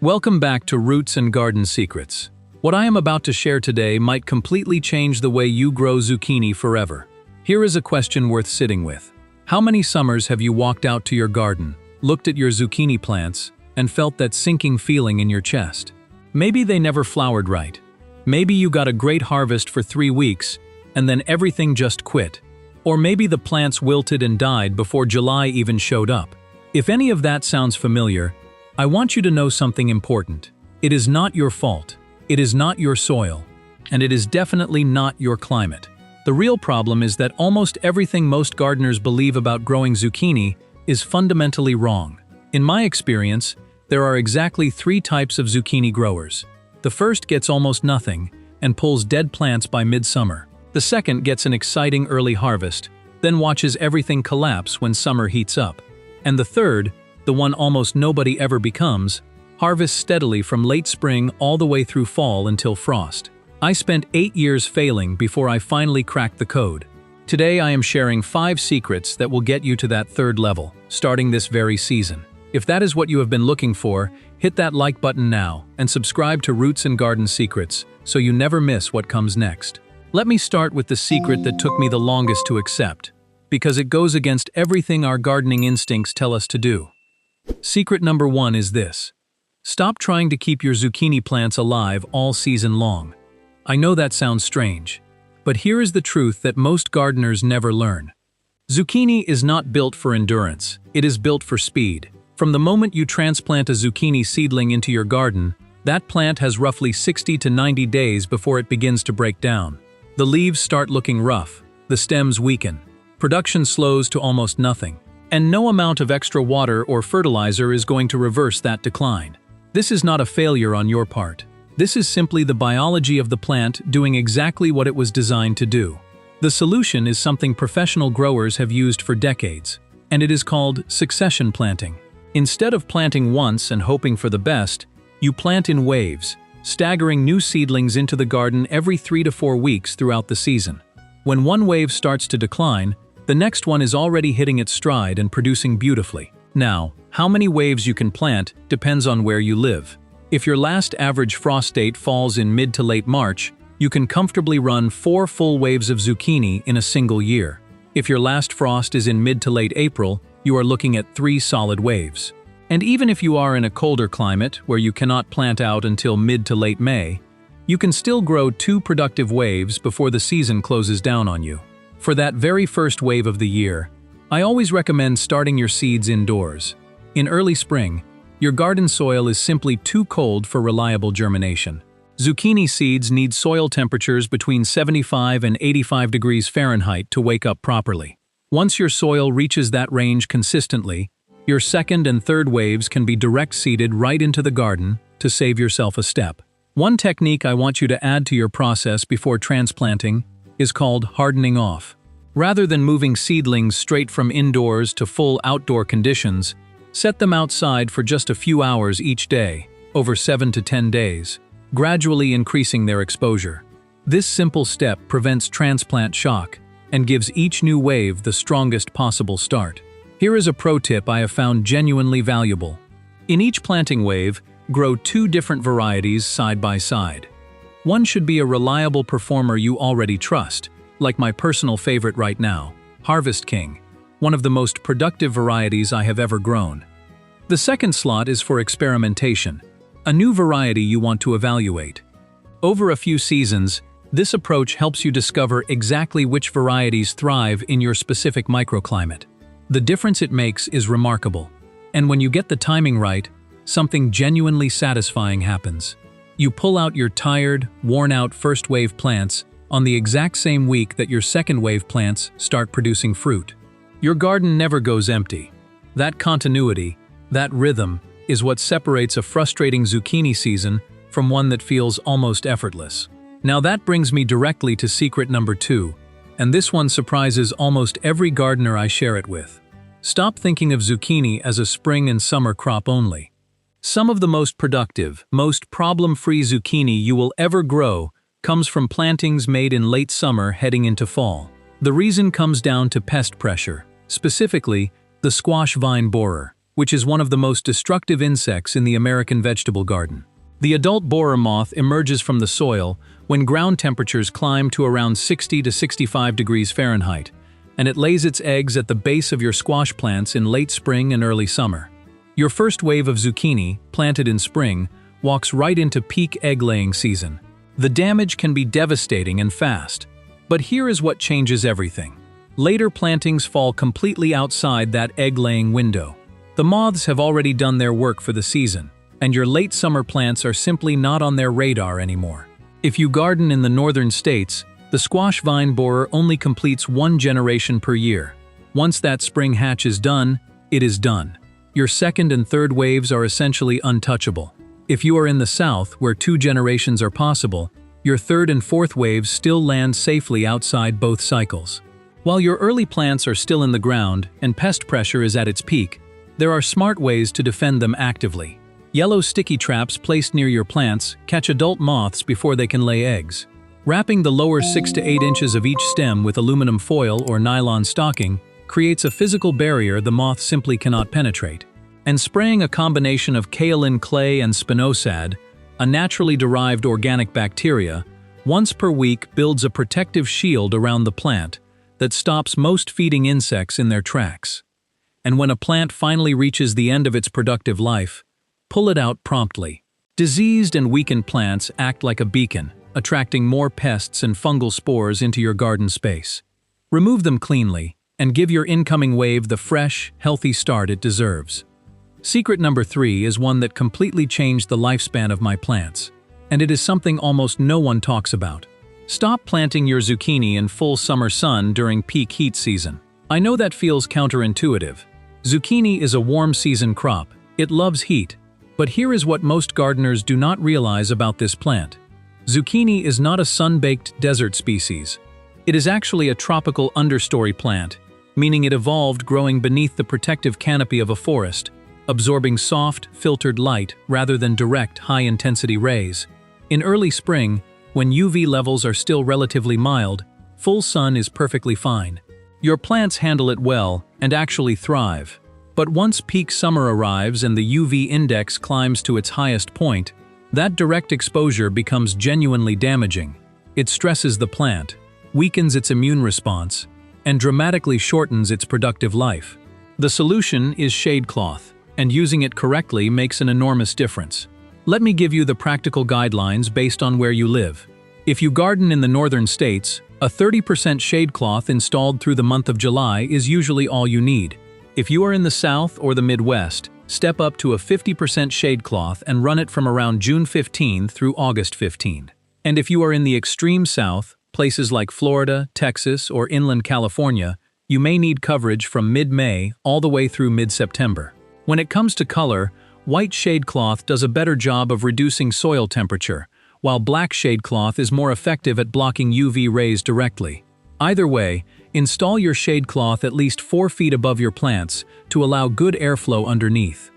Welcome back to Roots and Garden Secrets. What I am about to share today might completely change the way you grow zucchini forever. Here is a question worth sitting with. How many summers have you walked out to your garden, looked at your zucchini plants, and felt that sinking feeling in your chest? Maybe they never flowered right. Maybe you got a great harvest for 3 weeks, and then everything just quit. Or maybe the plants wilted and died before July even showed up. If any of that sounds familiar, I want you to know something important. It is not your fault. It is not your soil. And it is definitely not your climate. The real problem is that almost everything most gardeners believe about growing zucchini is fundamentally wrong. In my experience, there are exactly 3 types of zucchini growers. The first gets almost nothing and pulls dead plants by midsummer. The second gets an exciting early harvest, then watches everything collapse when summer heats up. And the third, the one almost nobody ever becomes, harvests steadily from late spring all the way through fall until frost. I spent 8 years failing before I finally cracked the code. Today I am sharing 5 secrets that will get you to that third level, starting this very season. If that is what you have been looking for, hit that like button now and subscribe to Roots and Garden Secrets so you never miss what comes next. Let me start with the secret that took me the longest to accept, because it goes against everything our gardening instincts tell us to do. Secret number 1 is this. Stop trying to keep your zucchini plants alive all season long. I know that sounds strange, but here is the truth that most gardeners never learn. Zucchini is not built for endurance, it is built for speed. From the moment you transplant a zucchini seedling into your garden, that plant has roughly 60 to 90 days before it begins to break down. The leaves start looking rough, the stems weaken, production slows to almost nothing. And no amount of extra water or fertilizer is going to reverse that decline. This is not a failure on your part. This is simply the biology of the plant doing exactly what it was designed to do. The solution is something professional growers have used for decades, and it is called succession planting. Instead of planting once and hoping for the best, you plant in waves, staggering new seedlings into the garden every 3 to 4 weeks throughout the season. When one wave starts to decline, the next one is already hitting its stride and producing beautifully. Now, how many waves you can plant depends on where you live. If your last average frost date falls in mid to late March, you can comfortably run 4 full waves of zucchini in a single year. If your last frost is in mid to late April, you are looking at 3 solid waves. And even if you are in a colder climate where you cannot plant out until mid to late May, you can still grow 2 productive waves before the season closes down on you. For that very first wave of the year, I always recommend starting your seeds indoors. In early spring, your garden soil is simply too cold for reliable germination. Zucchini seeds need soil temperatures between 75 and 85 degrees Fahrenheit to wake up properly. Once your soil reaches that range consistently, your second and third waves can be direct seeded right into the garden to save yourself a step. One technique I want you to add to your process before transplanting is called hardening off. Rather than moving seedlings straight from indoors to full outdoor conditions, set them outside for just a few hours each day, over 7 to 10 days, gradually increasing their exposure. This simple step prevents transplant shock and gives each new wave the strongest possible start. Here is a pro tip I have found genuinely valuable. In each planting wave, grow 2 different varieties side by side. One should be a reliable performer you already trust, like my personal favorite right now, Harvest King, one of the most productive varieties I have ever grown. The second slot is for experimentation, a new variety you want to evaluate. Over a few seasons, this approach helps you discover exactly which varieties thrive in your specific microclimate. The difference it makes is remarkable, and when you get the timing right, something genuinely satisfying happens. You pull out your tired, worn-out first-wave plants on the exact same week that your second-wave plants start producing fruit. Your garden never goes empty. That continuity, that rhythm, is what separates a frustrating zucchini season from one that feels almost effortless. Now that brings me directly to secret number 2, and this one surprises almost every gardener I share it with. Stop thinking of zucchini as a spring and summer crop only. Some of the most productive, most problem-free zucchini you will ever grow comes from plantings made in late summer heading into fall. The reason comes down to pest pressure, specifically the squash vine borer. which is one of the most destructive insects in the American vegetable garden. The adult borer moth emerges from the soil when ground temperatures climb to around 60 to 65 degrees Fahrenheit, and it lays its eggs at the base of your squash plants in late spring and early summer. Your first wave of zucchini, planted in spring, walks right into peak egg-laying season. The damage can be devastating and fast, but here is what changes everything. Later plantings fall completely outside that egg-laying window. The moths have already done their work for the season, and your late summer plants are simply not on their radar anymore. If you garden in the northern states, the squash vine borer only completes one generation per year. Once that spring hatch is done, it is done. Your second and third waves are essentially untouchable. If you are in the south, where 2 generations are possible, your third and fourth waves still land safely outside both cycles. While your early plants are still in the ground and pest pressure is at its peak, there are smart ways to defend them actively. Yellow sticky traps placed near your plants catch adult moths before they can lay eggs. Wrapping the lower 6 to 8 inches of each stem with aluminum foil or nylon stocking creates a physical barrier the moth simply cannot penetrate. And spraying a combination of kaolin clay and spinosad, a naturally derived organic bacteria, once per week builds a protective shield around the plant that stops most feeding insects in their tracks. And when a plant finally reaches the end of its productive life, pull it out promptly. Diseased and weakened plants act like a beacon, attracting more pests and fungal spores into your garden space. Remove them cleanly and give your incoming wave the fresh, healthy start it deserves. Secret number 3 is one that completely changed the lifespan of my plants, and it is something almost no one talks about. Stop planting your zucchini in full summer sun during peak heat season. I know that feels counterintuitive. Zucchini is a warm season crop. It loves heat. But here is what most gardeners do not realize about this plant. Zucchini is not a sun-baked desert species. It is actually a tropical understory plant, meaning it evolved growing beneath the protective canopy of a forest, absorbing soft, filtered light rather than direct, high-intensity rays. In early spring, when UV levels are still relatively mild, full sun is perfectly fine. Your plants handle it well and actually thrive. But once peak summer arrives and the UV index climbs to its highest point, that direct exposure becomes genuinely damaging. It stresses the plant, weakens its immune response, and dramatically shortens its productive life. The solution is shade cloth, and using it correctly makes an enormous difference. Let me give you the practical guidelines based on where you live. If you garden in the northern states, a 30% shade cloth installed through the month of July is usually all you need. If you are in the South or the Midwest, step up to a 50% shade cloth and run it from around June 15 through August 15. And if you are in the extreme South, places like Florida, Texas, or inland California, you may need coverage from mid-May all the way through mid-September. When it comes to color, white shade cloth does a better job of reducing soil temperature, while black shade cloth is more effective at blocking UV rays directly. Either way, install your shade cloth at least 4 feet above your plants to allow good airflow underneath.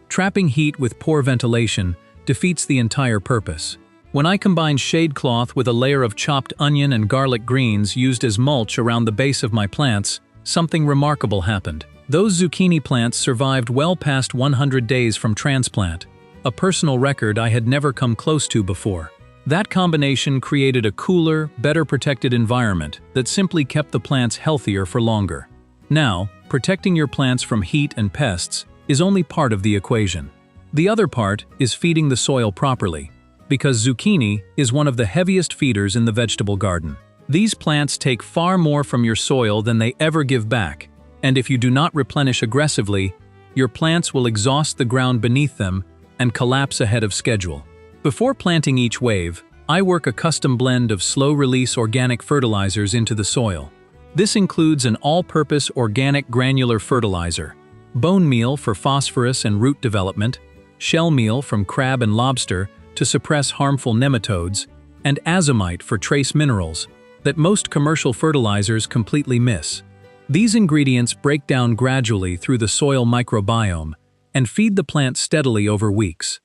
Trapping heat with poor ventilation defeats the entire purpose. When I combined shade cloth with a layer of chopped onion and garlic greens used as mulch around the base of my plants, something remarkable happened. Those zucchini plants survived well past 100 days from transplant, a personal record I had never come close to before. That combination created a cooler, better protected environment that simply kept the plants healthier for longer. Now, protecting your plants from heat and pests is only part of the equation. The other part is feeding the soil properly, because zucchini is one of the heaviest feeders in the vegetable garden. These plants take far more from your soil than they ever give back, and if you do not replenish aggressively, your plants will exhaust the ground beneath them and collapse ahead of schedule. Before planting each wave, I work a custom blend of slow-release organic fertilizers into the soil. This includes an all-purpose organic granular fertilizer, bone meal for phosphorus and root development, shell meal from crab and lobster to suppress harmful nematodes, and azomite for trace minerals that most commercial fertilizers completely miss. These ingredients break down gradually through the soil microbiome and feed the plant steadily over weeks.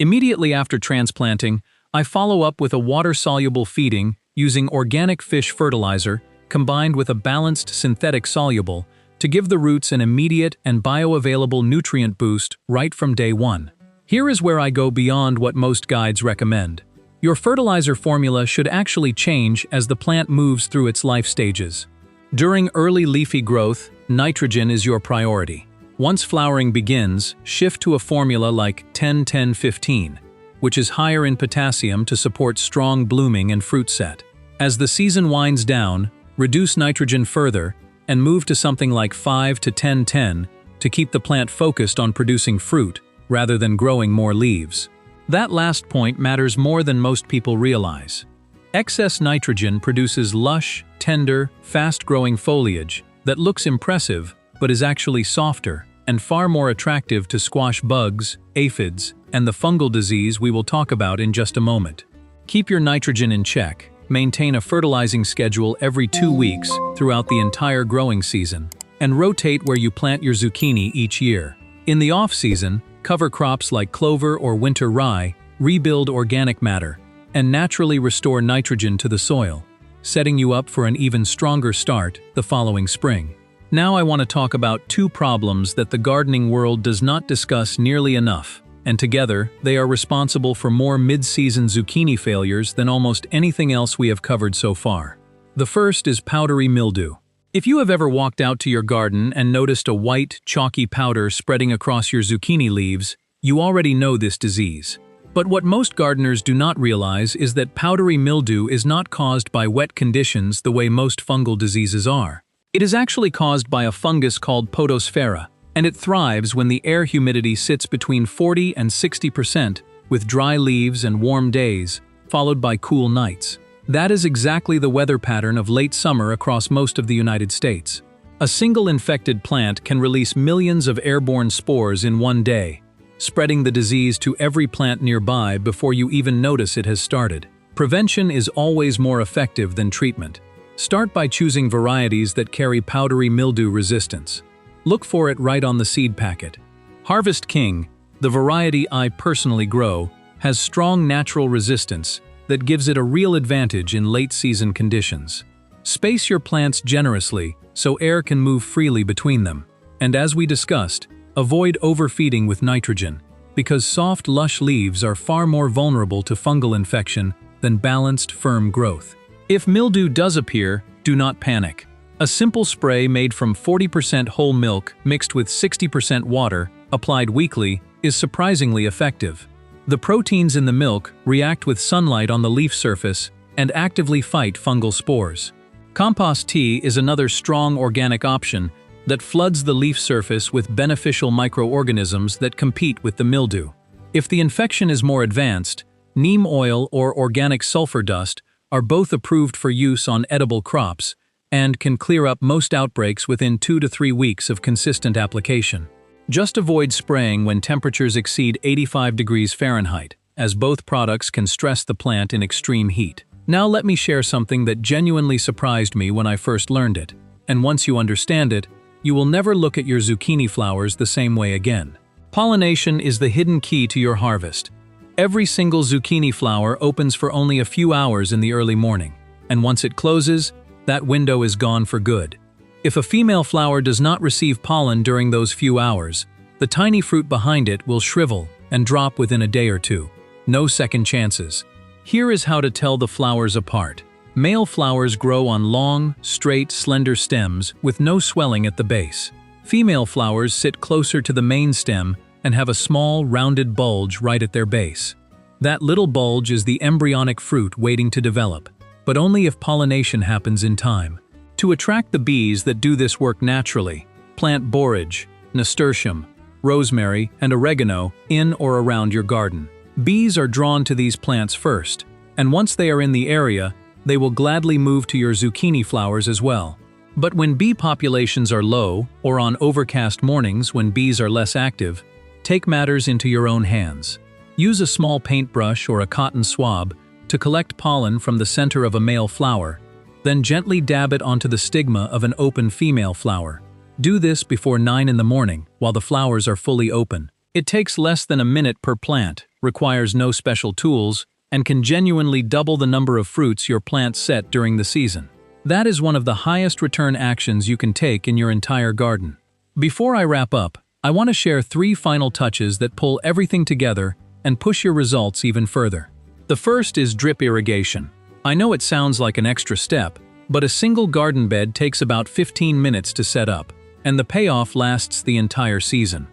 Immediately after transplanting, I follow up with a water-soluble feeding using organic fish fertilizer combined with a balanced synthetic soluble to give the roots an immediate and bioavailable nutrient boost right from day one. Here is where I go beyond what most guides recommend. Your fertilizer formula should actually change as the plant moves through its life stages. During early leafy growth, nitrogen is your priority. Once flowering begins, shift to a formula like 10-10-15, which is higher in potassium to support strong blooming and fruit set. As the season winds down, reduce nitrogen further and move to something like 5-10-10 to keep the plant focused on producing fruit rather than growing more leaves. That last point matters more than most people realize. Excess nitrogen produces lush, tender, fast-growing foliage that looks impressive but is actually softer and far more attractive to squash bugs, aphids, and the fungal disease we will talk about in just a moment. Keep your nitrogen in check. Maintain a fertilizing schedule every 2 weeks throughout the entire growing season, and rotate where you plant your zucchini each year. In the off-season, cover crops like clover or winter rye, rebuild organic matter, and naturally restore nitrogen to the soil, setting you up for an even stronger start the following spring. Now I want to talk about 2 problems that the gardening world does not discuss nearly enough, and together they are responsible for more mid-season zucchini failures than almost anything else we have covered so far. The first is powdery mildew. If you have ever walked out to your garden and noticed a white, chalky powder spreading across your zucchini leaves, you already know this disease. But what most gardeners do not realize is that powdery mildew is not caused by wet conditions the way most fungal diseases are. It is actually caused by a fungus called Podosfera, and it thrives when the air humidity sits between 40 and 60% with dry leaves and warm days, followed by cool nights. That is exactly the weather pattern of late summer across most of the United States. A single infected plant can release millions of airborne spores in one day, spreading the disease to every plant nearby before you even notice it has started. Prevention is always more effective than treatment. Start by choosing varieties that carry powdery mildew resistance. Look for it right on the seed packet. Harvest King, the variety I personally grow, has strong natural resistance that gives it a real advantage in late-season conditions. Space your plants generously so air can move freely between them. And as we discussed, avoid overfeeding with nitrogen, because soft, lush leaves are far more vulnerable to fungal infection than balanced, firm growth. If mildew does appear, do not panic. A simple spray made from 40% whole milk mixed with 60% water, applied weekly, is surprisingly effective. The proteins in the milk react with sunlight on the leaf surface and actively fight fungal spores. Compost tea is another strong organic option that floods the leaf surface with beneficial microorganisms that compete with the mildew. If the infection is more advanced, neem oil or organic sulfur dust are both approved for use on edible crops and can clear up most outbreaks within 2 to 3 weeks of consistent application. Just avoid spraying when temperatures exceed 85 degrees Fahrenheit, as both products can stress the plant in extreme heat. Now let me share something that genuinely surprised me when I first learned it, and once you understand it, you will never look at your zucchini flowers the same way again. Pollination is the hidden key to your harvest. Every single zucchini flower opens for only a few hours in the early morning, and once it closes, that window is gone for good. If a female flower does not receive pollen during those few hours, the tiny fruit behind it will shrivel and drop within a day or two. No second chances. Here is how to tell the flowers apart. Male flowers grow on long, straight, slender stems with no swelling at the base. Female flowers sit closer to the main stem and have a small, rounded bulge right at their base. That little bulge is the embryonic fruit waiting to develop, but only if pollination happens in time. To attract the bees that do this work naturally, plant borage, nasturtium, rosemary, and oregano in or around your garden. Bees are drawn to these plants first, and once they are in the area, they will gladly move to your zucchini flowers as well. But when bee populations are low, or on overcast mornings when bees are less active, take matters into your own hands. Use a small paintbrush or a cotton swab to collect pollen from the center of a male flower, then gently dab it onto the stigma of an open female flower. Do this before 9 in the morning while the flowers are fully open. It takes less than a minute per plant, requires no special tools, and can genuinely double the number of fruits your plants set during the season. That is one of the highest return actions you can take in your entire garden. Before I wrap up, I want to share 3 final touches that pull everything together and push your results even further. The first is drip irrigation. I know it sounds like an extra step, but a single garden bed takes about 15 minutes to set up, and the payoff lasts the entire season.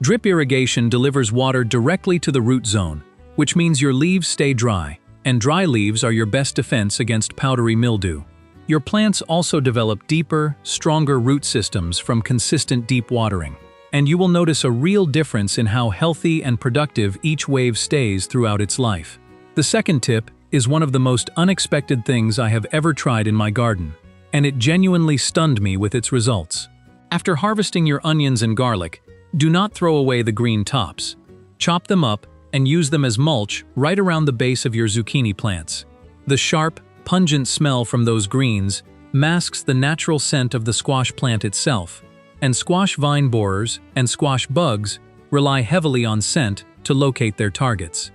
Drip irrigation delivers water directly to the root zone, which means your leaves stay dry, and dry leaves are your best defense against powdery mildew. Your plants also develop deeper, stronger root systems from consistent deep watering, and you will notice a real difference in how healthy and productive each wave stays throughout its life. The second tip is one of the most unexpected things I have ever tried in my garden, and it genuinely stunned me with its results. After harvesting your onions and garlic, do not throw away the green tops. Chop them up and use them as mulch right around the base of your zucchini plants. The sharp, pungent smell from those greens masks the natural scent of the squash plant itself, and squash vine borers and squash bugs rely heavily on scent to locate their targets.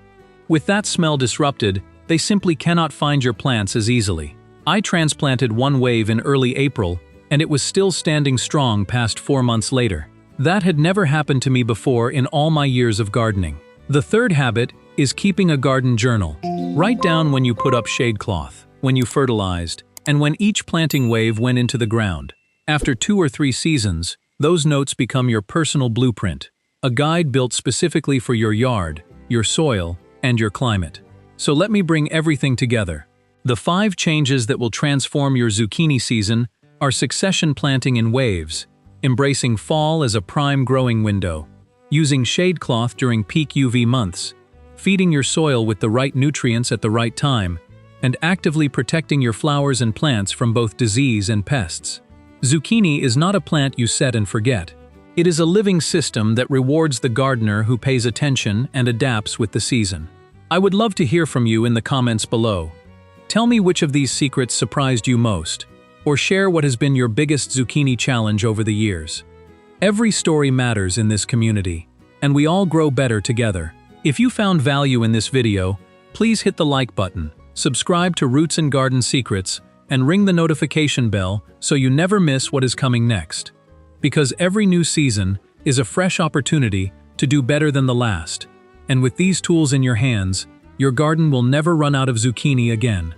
With that smell disrupted, they simply cannot find your plants as easily. I transplanted one wave in early April, and it was still standing strong past 4 months later. That had never happened to me before in all my years of gardening. The third habit is keeping a garden journal. Write down when you put up shade cloth, when you fertilized, and when each planting wave went into the ground. After 2 or 3 seasons, those notes become your personal blueprint, a guide built specifically for your yard, your soil, and your climate. So let me bring everything together. The 5 changes that will transform your zucchini season are succession planting in waves, embracing fall as a prime growing window, using shade cloth during peak UV months, feeding your soil with the right nutrients at the right time, and actively protecting your flowers and plants from both disease and pests. Zucchini is not a plant you set and forget. It is a living system that rewards the gardener who pays attention and adapts with the season. I would love to hear from you in the comments below. Tell me which of these secrets surprised you most, or share what has been your biggest zucchini challenge over the years. Every story matters in this community, and we all grow better together. If you found value in this video, please hit the like button, subscribe to Roots and Garden Secrets, and ring the notification bell so you never miss what is coming next. Because every new season is a fresh opportunity to do better than the last. And with these tools in your hands, your garden will never run out of zucchini again.